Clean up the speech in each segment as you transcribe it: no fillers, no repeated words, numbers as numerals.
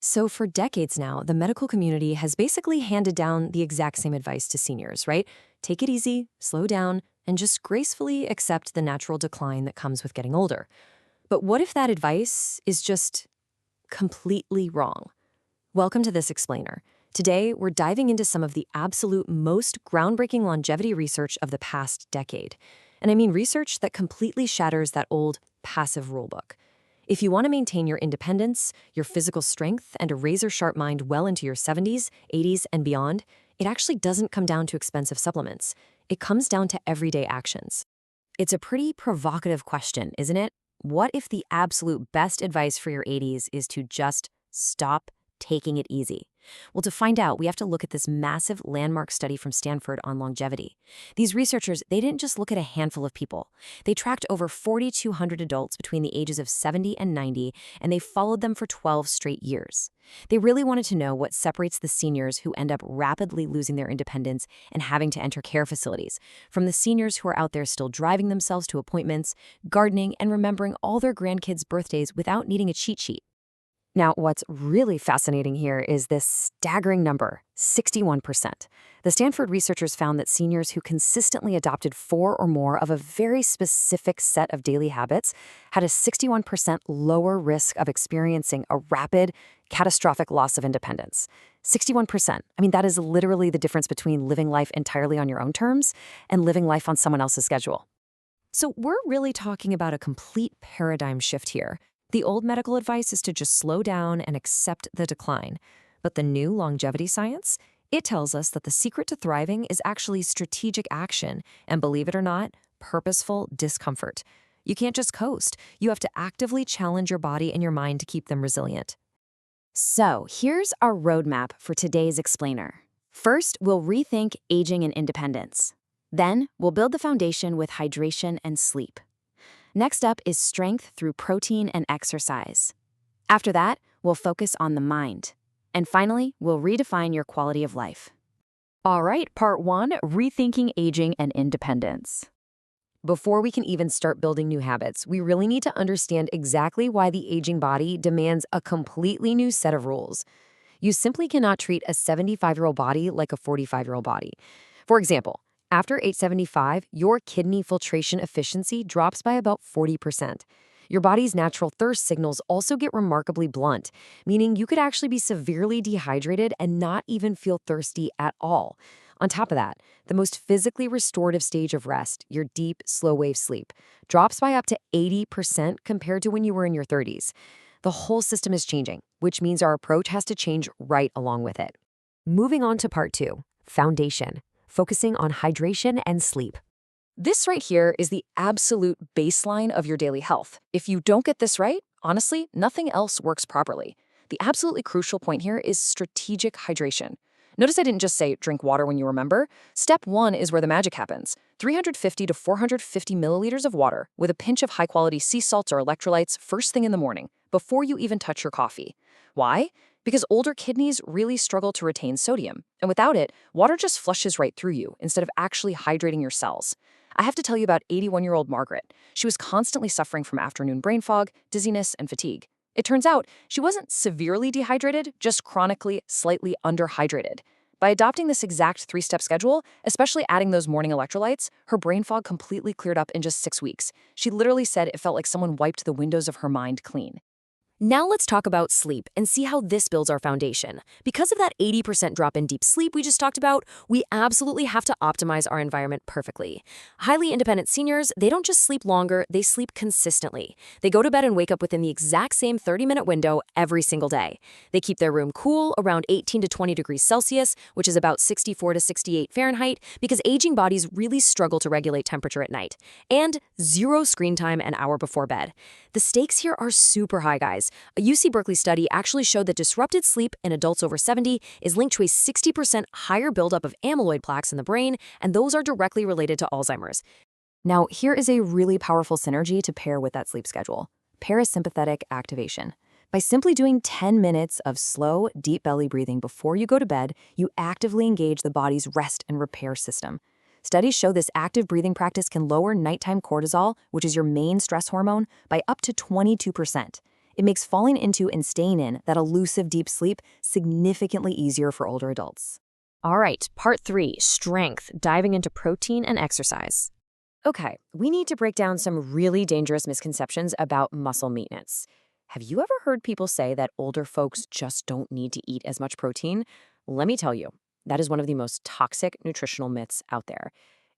So, for decades now, the medical community has basically handed down the exact same advice to seniors, right? Take it easy, slow down, and just gracefully accept the natural decline that comes with getting older. But what if that advice is just completely wrong? Welcome to this explainer. Today, we're diving into some of the absolute most groundbreaking longevity research of the past decade. And I mean research that completely shatters that old passive rulebook. If you want to maintain your independence, your physical strength, and a razor-sharp mind well into your 70s, 80s, and beyond, it actually doesn't come down to expensive supplements. It comes down to everyday actions. It's a pretty provocative question, isn't it? What if the absolute best advice for your 80s is to just stop taking it easy? Well, to find out, we have to look at this massive landmark study from Stanford on longevity. These researchers, they didn't just look at a handful of people. They tracked over 4,200 adults between the ages of 70 and 90, and they followed them for 12 straight years. They really wanted to know what separates the seniors who end up rapidly losing their independence and having to enter care facilities, from the seniors who are out there still driving themselves to appointments, gardening, and remembering all their grandkids' birthdays without needing a cheat sheet. Now, what's really fascinating here is this staggering number, 61%. The Stanford researchers found that seniors who consistently adopted 4 or more of a very specific set of daily habits had a 61% lower risk of experiencing a rapid, catastrophic loss of independence. 61%. I mean, that is literally the difference between living life entirely on your own terms and living life on someone else's schedule. So we're really talking about a complete paradigm shift here. The old medical advice is to just slow down and accept the decline. But the new longevity science, it tells us that the secret to thriving is actually strategic action and, believe it or not, purposeful discomfort. You can't just coast. You have to actively challenge your body and your mind to keep them resilient. So, here's our roadmap for today's explainer. First, we'll rethink aging and independence. Then, we'll build the foundation with hydration and sleep. Next up is strength through protein and exercise. After that, we'll focus on the mind. And finally, we'll redefine your quality of life. All right, part 1, rethinking aging and independence. Before we can even start building new habits, we really need to understand exactly why the aging body demands a completely new set of rules. You simply cannot treat a 75-year-old body like a 45-year-old body. For example, after age 75, your kidney filtration efficiency drops by about 40%. Your body's natural thirst signals also get remarkably blunt, meaning you could actually be severely dehydrated and not even feel thirsty at all. On top of that, the most physically restorative stage of rest, your deep, slow-wave sleep, drops by up to 80% compared to when you were in your 30s. The whole system is changing, which means our approach has to change right along with it. Moving on to part 2, foundation. Focusing on hydration and sleep. This right here is the absolute baseline of your daily health. If you don't get this right, honestly, nothing else works properly. The absolutely crucial point here is strategic hydration. Notice I didn't just say drink water when you remember. Step 1 is where the magic happens. 350 to 450 milliliters of water with a pinch of high-quality sea salts or electrolytes first thing in the morning, before you even touch your coffee. Why? Because older kidneys really struggle to retain sodium, and without it, water just flushes right through you instead of actually hydrating your cells. I have to tell you about 81-year-old Margaret. She was constantly suffering from afternoon brain fog, dizziness, and fatigue. It turns out she wasn't severely dehydrated, just chronically, slightly underhydrated. By adopting this exact 3-step schedule, especially adding those morning electrolytes, her brain fog completely cleared up in just 6 weeks. She literally said it felt like someone wiped the windows of her mind clean. Now let's talk about sleep and see how this builds our foundation. Because of that 80% drop in deep sleep we just talked about, we absolutely have to optimize our environment perfectly. Highly independent seniors, they don't just sleep longer, they sleep consistently. They go to bed and wake up within the exact same 30-minute window every single day. They keep their room cool around 18 to 20 degrees Celsius, which is about 64 to 68 Fahrenheit, because aging bodies really struggle to regulate temperature at night. And 0 screen time an hour before bed. The stakes here are super high, guys. A UC Berkeley study actually showed that disrupted sleep in adults over 70 is linked to a 60% higher buildup of amyloid plaques in the brain, and those are directly related to Alzheimer's. Now, here is a really powerful synergy to pair with that sleep schedule: parasympathetic activation. By simply doing 10 minutes of slow, deep belly breathing before you go to bed, you actively engage the body's rest and repair system. Studies show this active breathing practice can lower nighttime cortisol, which is your main stress hormone, by up to 22%. It makes falling into and staying in that elusive deep sleep significantly easier for older adults. All right, part 3, strength, diving into protein and exercise. Okay, we need to break down some really dangerous misconceptions about muscle maintenance. Have you ever heard people say that older folks just don't need to eat as much protein? Let me tell you, that is one of the most toxic nutritional myths out there.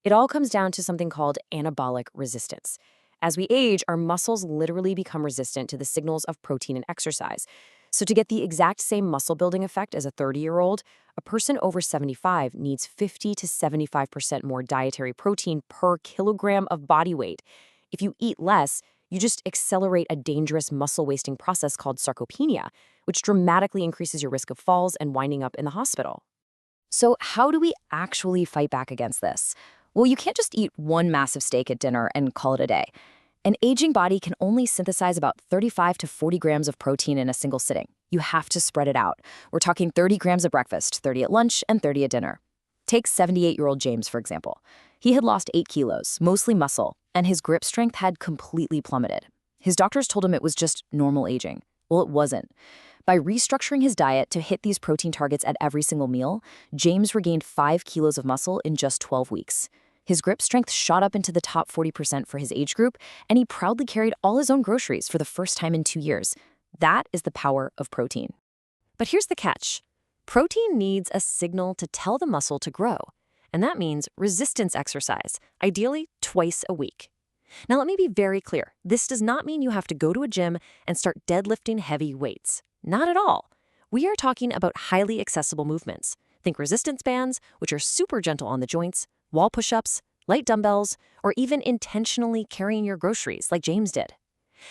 It all comes down to something called anabolic resistance. As we age, our muscles literally become resistant to the signals of protein and exercise. So to get the exact same muscle building effect as a 30-year-old, a person over 75 needs 50 to 75% more dietary protein per kilogram of body weight. If you eat less, you just accelerate a dangerous muscle-wasting process called sarcopenia, which dramatically increases your risk of falls and winding up in the hospital. So how do we actually fight back against this? Well, you can't just eat one massive steak at dinner and call it a day. An aging body can only synthesize about 35 to 40 grams of protein in a single sitting. You have to spread it out. We're talking 30 grams at breakfast, 30 at lunch, and 30 at dinner. Take 78-year-old James, for example. He had lost 8 kilos, mostly muscle, and his grip strength had completely plummeted. His doctors told him it was just normal aging. Well, it wasn't. By restructuring his diet to hit these protein targets at every single meal, James regained 5 kilos of muscle in just 12 weeks. His grip strength shot up into the top 40% for his age group, and he proudly carried all his own groceries for the first time in 2 years. That is the power of protein. But here's the catch. Protein needs a signal to tell the muscle to grow, and that means resistance exercise, ideally twice a week. Now let me be very clear. This does not mean you have to go to a gym and start deadlifting heavy weights. Not at all. We are talking about highly accessible movements. Think resistance bands, which are super gentle on the joints, wall push-ups, light dumbbells, or even intentionally carrying your groceries like James did.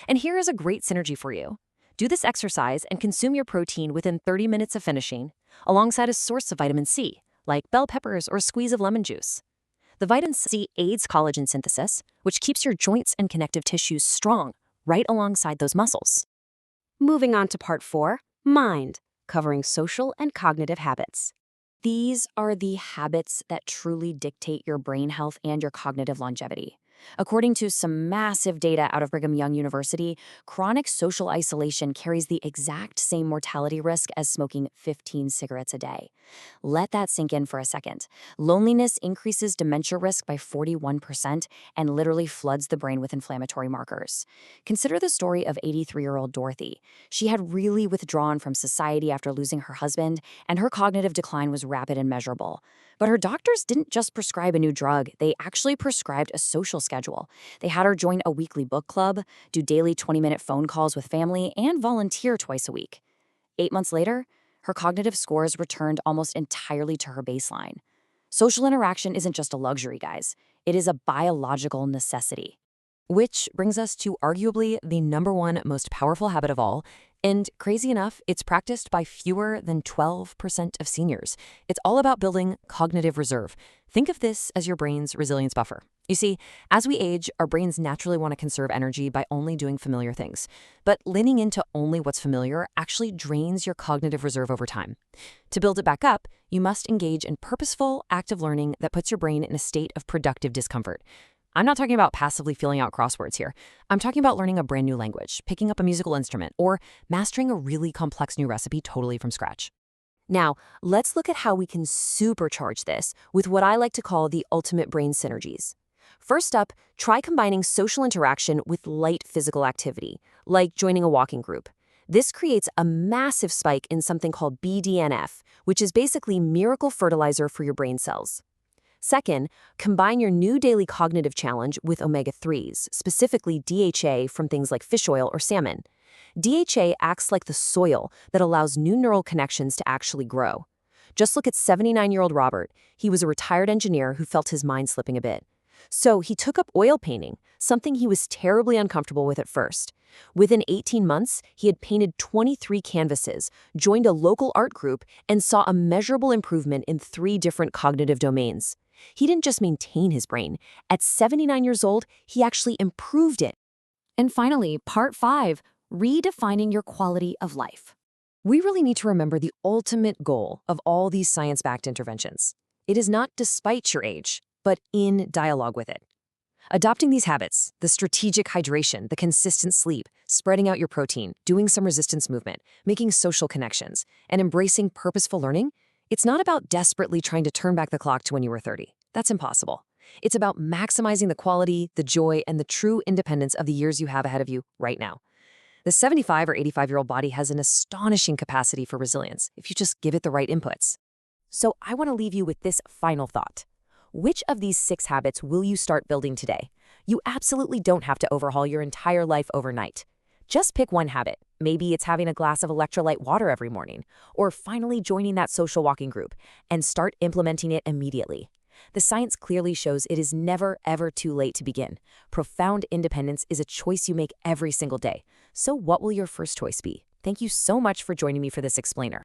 And here is a great synergy for you. Do this exercise and consume your protein within 30 minutes of finishing, alongside a source of vitamin C, like bell peppers or a squeeze of lemon juice. The vitamin C aids collagen synthesis, which keeps your joints and connective tissues strong, right alongside those muscles. Moving on to part 4, mind, covering social and cognitive habits. These are the habits that truly dictate your brain health and your cognitive longevity. According to some massive data out of Brigham Young University, chronic social isolation carries the exact same mortality risk as smoking 15 cigarettes a day. Let that sink in for a second. Loneliness increases dementia risk by 41% and literally floods the brain with inflammatory markers. Consider the story of 83-year-old Dorothy. She had really withdrawn from society after losing her husband, and her cognitive decline was rapid and measurable. But her doctors didn't just prescribe a new drug, they actually prescribed a social schedule. They had her join a weekly book club, do daily 20-minute phone calls with family, and volunteer twice a week. 8 months later, her cognitive scores returned almost entirely to her baseline. Social interaction isn't just a luxury, guys. It is a biological necessity. Which brings us to arguably the #1 most powerful habit of all, and crazy enough, it's practiced by fewer than 12% of seniors. It's all about building cognitive reserve. Think of this as your brain's resilience buffer. You see, as we age, our brains naturally want to conserve energy by only doing familiar things. But leaning into only what's familiar actually drains your cognitive reserve over time. To build it back up, you must engage in purposeful, active learning that puts your brain in a state of productive discomfort. I'm not talking about passively filling out crosswords here. I'm talking about learning a brand new language, picking up a musical instrument, or mastering a really complex new recipe totally from scratch. Now, let's look at how we can supercharge this with what I like to call the ultimate brain synergies. First up, try combining social interaction with light physical activity, like joining a walking group. This creates a massive spike in something called BDNF, which is basically miracle fertilizer for your brain cells. Second, combine your new daily cognitive challenge with omega-3s, specifically DHA from things like fish oil or salmon. DHA acts like the soil that allows new neural connections to actually grow. Just look at 79-year-old Robert. He was a retired engineer who felt his mind slipping a bit. So he took up oil painting, something he was terribly uncomfortable with at first. Within 18 months, he had painted 23 canvases, joined a local art group, and saw a measurable improvement in 3 different cognitive domains. He didn't just maintain his brain. At 79 years old, he actually improved it. And finally, part 5, redefining your quality of life. We really need to remember the ultimate goal of all these science-backed interventions. It is not despite your age, but in dialogue with it. Adopting these habits, the strategic hydration, the consistent sleep, spreading out your protein, doing some resistance movement, making social connections, and embracing purposeful learning, it's not about desperately trying to turn back the clock to when you were 30. That's impossible. It's about maximizing the quality, the joy, and the true independence of the years you have ahead of you right now. The 75 or 85-year-old body has an astonishing capacity for resilience if you just give it the right inputs. So I want to leave you with this final thought. Which of these 6 habits will you start building today? You absolutely don't have to overhaul your entire life overnight. Just pick one habit. Maybe it's having a glass of electrolyte water every morning, or finally joining that social walking group, and start implementing it immediately. The science clearly shows it is never, ever too late to begin. Profound independence is a choice you make every single day. So what will your first choice be? Thank you so much for joining me for this explainer.